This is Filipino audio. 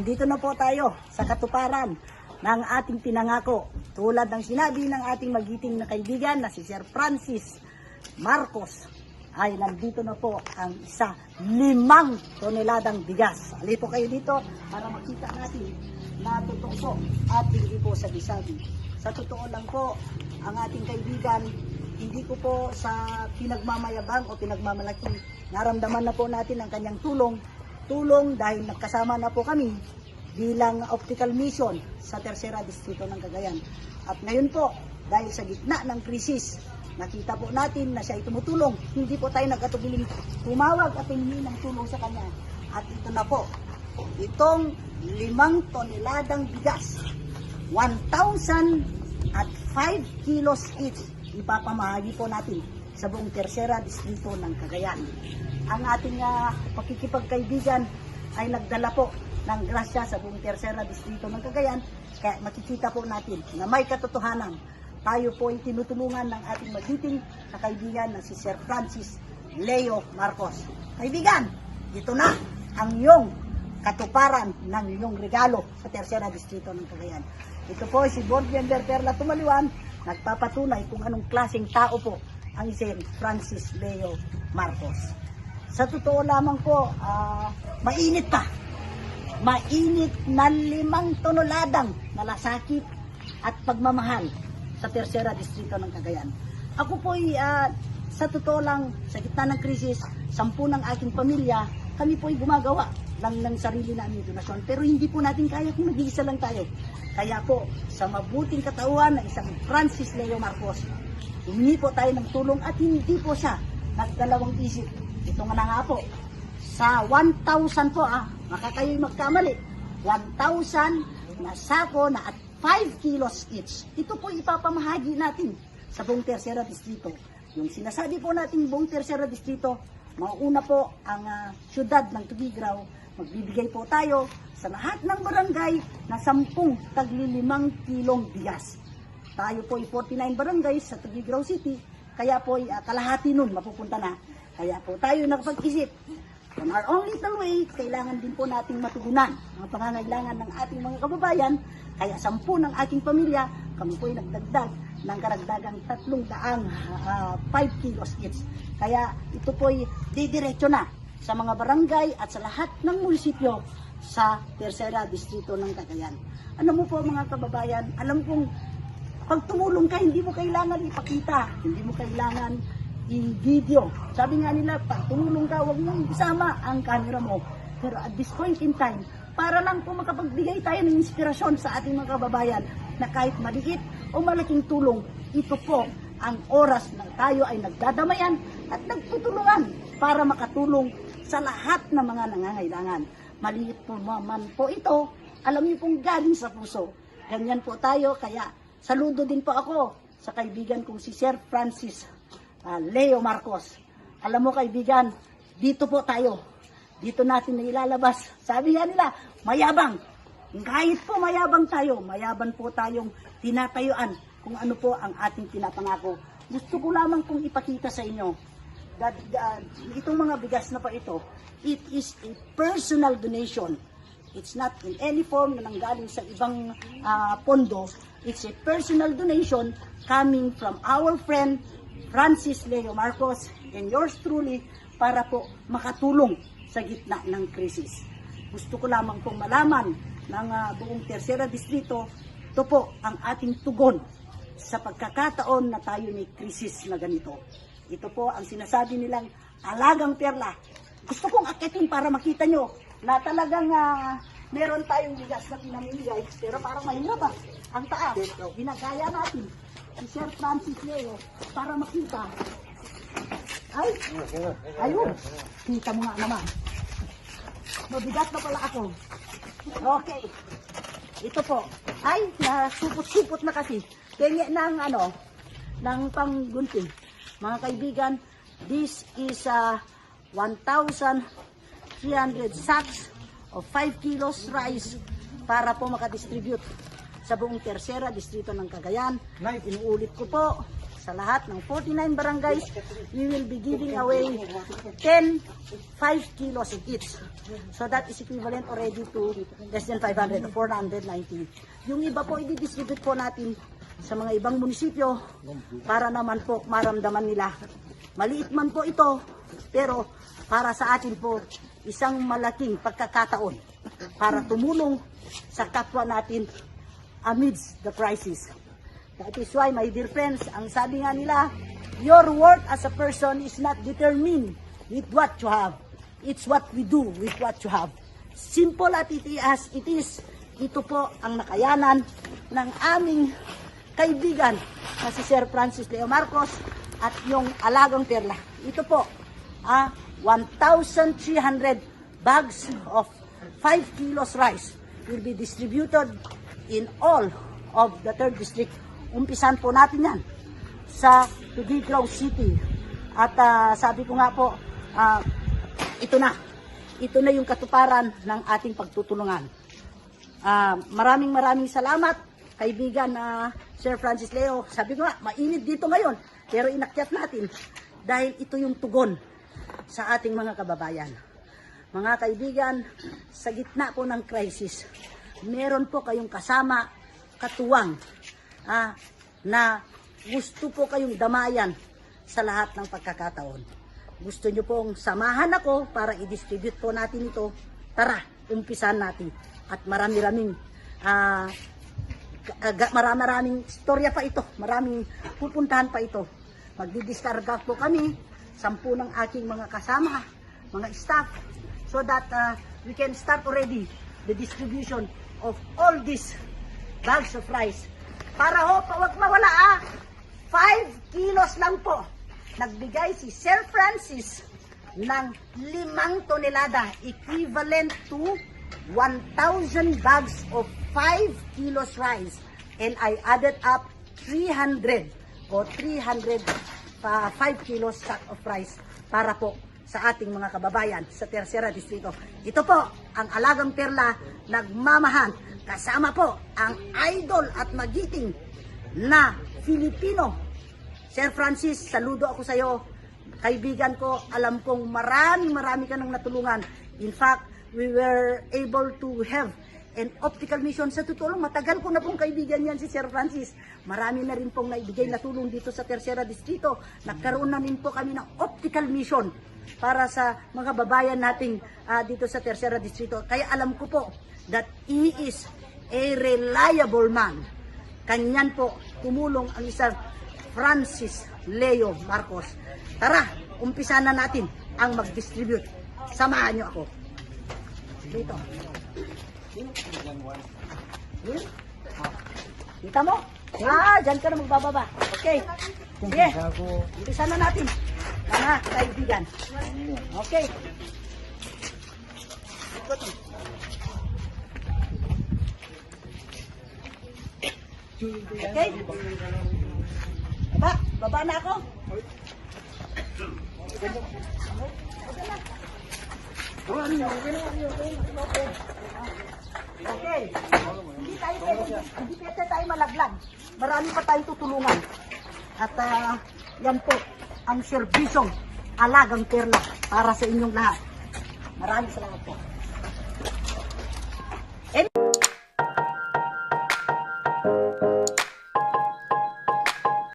Nandito na po tayo sa katuparan ng ating pinangako. Tulad ng sinabi ng ating magiting na kaibigan na si Sir Francis Marcos, ay nandito na po ang 5 toneladang bigas. Halito kayo dito para makita natin na totoo po at hindi po sabi-sabi. Sa totoo lang po, ang ating kaibigan, hindi ko po sa pinagmamayabang o pinagmamalaki. Naramdaman na po natin ang kanyang tulong dahil nagkasama na po kami bilang optical mission sa Tercera Distrito ng Cagayan. At ngayon po, dahil sa gitna ng krisis, nakita po natin na siya ay tumutulong. Hindi po tayo nagkatubiling tumawag at humingi ng tulong sa kanya. At ito na po, itong 5 toneladang bigas, 1,005 kilos each, ipapamahagi po natin sa buong Tercera Distrito ng Cagayan. Ang ating pakikipagkaibigan ay nagdala po ng grasya sa buong Tercera Distrito ng Cagayan, kaya makikita po natin na may katotohanan. Tayo po ay tinutulungan ng ating magiting na kaibigan na si Sir Francis Leo Marcos. Kaibigan, ito na ang iyong katuparan ng iyong regalo sa Tercera Distrito ng Cagayan. Ito po si Board Member Perla Tumaliwan, nagpapatunay kung anong klaseng tao po ang Sir Francis Leo Marcos. Sa totoo lamang po, mainit pa. Mainit na 5 toneladang malasakit at pagmamahal sa Tercera Distrito ng Cagayan. Ako po ay, sa totoo lang, sa gitna ng krisis, 10 ng aking pamilya, kami po ay gumagawa ng sarili namin donasyon. Pero hindi po natin kaya kung nag-iisa lang tayo. Kaya po, sa mabuting katauhan ng isang Francis Leo Marcos, humingi po tayo ng tulong at hindi po siya nagdalawang isip. Ito nga na nga po, sa 1,000 po, baka kayo'y magkamali, 1,000 na sako na at 5 kilos each. Ito po ipapamahagi natin sa buong Tercera Distrito. Yung sinasabi po natin buong Tercera Distrito, mauna po ang syudad ng Tugigraw, magbibigay po tayo sa lahat ng barangay na 10 tagli 5 kilong bigas. Tayo po ay 49 barangays sa Tugigraw City, kaya po ay kalahati nun mapupunta na. Kaya po tayo nakapag-isip, on our own little way, kailangan din po nating matugunan ang pangangailangan ng ating mga kababayan. Kaya 10 ng aking pamilya, kami po ay nagdagdag ng karagdagang 5 kilos each. Kaya ito po ay didiretso na sa mga barangay at sa lahat ng munisipyo sa Tercera Distrito ng Cagayan. Alam mo po mga kababayan, alam kong pag tumulong ka, hindi mo kailangan ipakita, hindi mo kailangan i-video. Sabi nga nila, pag tumulong ka, huwag mong isama ang camera mo. Pero at this point in time, para lang po makapagbigay tayo ng inspirasyon sa ating mga kababayan na kahit maliit o malaking tulong, ito po ang oras na tayo ay nagdadamayan at nagtutulungan para makatulong sa lahat ng mga nangangailangan. Maliit po naman po ito, alam niyo pong galing sa puso. Ganyan po tayo, kaya saludo din po ako sa kaibigan kong si Sir Francis Leo Marcos. Alam mo kaibigan, dito po tayo. Dito natin na ilalabas. Sabi nga nila, mayabang. Kahit po mayabang tayo, mayabang po tayong tinatayuan kung ano po ang ating pinapangako. Gusto ko lamang pong ipakita sa inyo that itong mga bigas na pa ito, it is a personal donation. It's not in any form na nanggaling sa ibang pondo. It's a personal donation coming from our friend Francis Leo Marcos and yours truly para po makatulong sa gitna ng krisis. Gusto ko lamang pong malaman ng buong Tercera Distrito, ito po ang ating tugon sa pagkakataon na tayo may krisis na ganito. Ito po ang sinasabi nilang alagang perla. Gusto kong akitin para makita nyo na talagang meron tayong bigas na pinamimigay, pero parang mahirap ang taas. Ginagaya natin si Sir Francis Leo para makita. Ay, ayun, kita mo nga naman. Mabigat na pala ako. Okay, ito po. Ay, nasupot-supot na kasi. Kaya ng panggunting. Mga kaibigan, this is 1,300 sacks of 5 kilos rice para po makadistribute sa buong Tercera Distrito ng Cagayan. Inuulit ko po, sa lahat ng 49 barangays, we will be giving away 10 5 kilos of each. So that is equivalent already to less than 500, 490. Yung iba po, i-distribute po natin sa mga ibang munisipyo para naman po maramdaman nila. Maliit man po ito, pero para sa atin po, isang malaking pagkakataon para tumulong sa kapwa natin amidst the crisis. That is why, my dear friends, ang sabi nga nila, your worth as a person is not determined with what you have. It's what we do with what you have. Simple as it is, ito po ang nakayanan ng aming kaibigan na si Sir Francis Leo Marcos at yung Alagang Perla. Ito po, 1,300 bags of 5 kilos rice will be distributed in all of the 3rd district. Umpisan po natin yan sa Tuguegarao City. At sabi ko nga po, ito na yung katuparan ng ating pagtutulungan. Maraming salamat, kaibigan na Sir Francis Leo. Sabi ko nga, mainit dito ngayon, pero inakyat natin dahil ito yung tugon sa ating mga kababayan. Mga kaibigan, sa gitna po ng crisis, meron po kayong kasama, katuwang, na gusto po kayong damayan sa lahat ng pagkakataon. Gusto nyo pong samahan ako para i-distribute po natin ito. Tara, umpisan natin. At maraming istorya pa ito. Maraming pupuntahan pa ito. Magdidiskarga po kami, 10 ng aking mga kasama, mga staff, so that we can start already the distribution of all these bags of rice. Para ho, wag mawala 5 kilos lang po. Nagbigay si Sir Francis ng 5 tonelada, equivalent to 1,000 bags of 5 kilos rice. And I added up 300 5 kilos sack of rice para po sa ating mga kababayan sa Tercera Distrito. Ito po ang Alagang Perla, nagmamahan. Kasama po ang idol at magiting na Filipino. Sir Francis, saludo ako sa iyo. Kaibigan ko, alam kong marami ka nang natulungan. In fact, we were able to have an optical mission. Sa totoo lang, matagal ko na pong kaibigan yan si Sir Francis. Marami na rin pong naibigay na tulong dito sa Tercera Distrito. Nagkaroon na rin po kami ng optical mission para sa mga babayan nating dito sa Tercera Distrito. Kaya alam ko po that he is a reliable man. Kanyan po tumulong ang isang Francis Leo Marcos. Tara, umpisa na natin ang mag-distribute. Samahan niyo ako. Dito. Kita mo? Dyan ka na magbababa. Okay. Sige. Umpisa na natin. Mga kaibigan. Okay. Okay. Baba na ako. Okay. Hindi tayo malaglag. Marami pa tayong tutulungan. At yan po ang serbisyong Alagang Perla para sa inyong lahat. Maraming salamat po.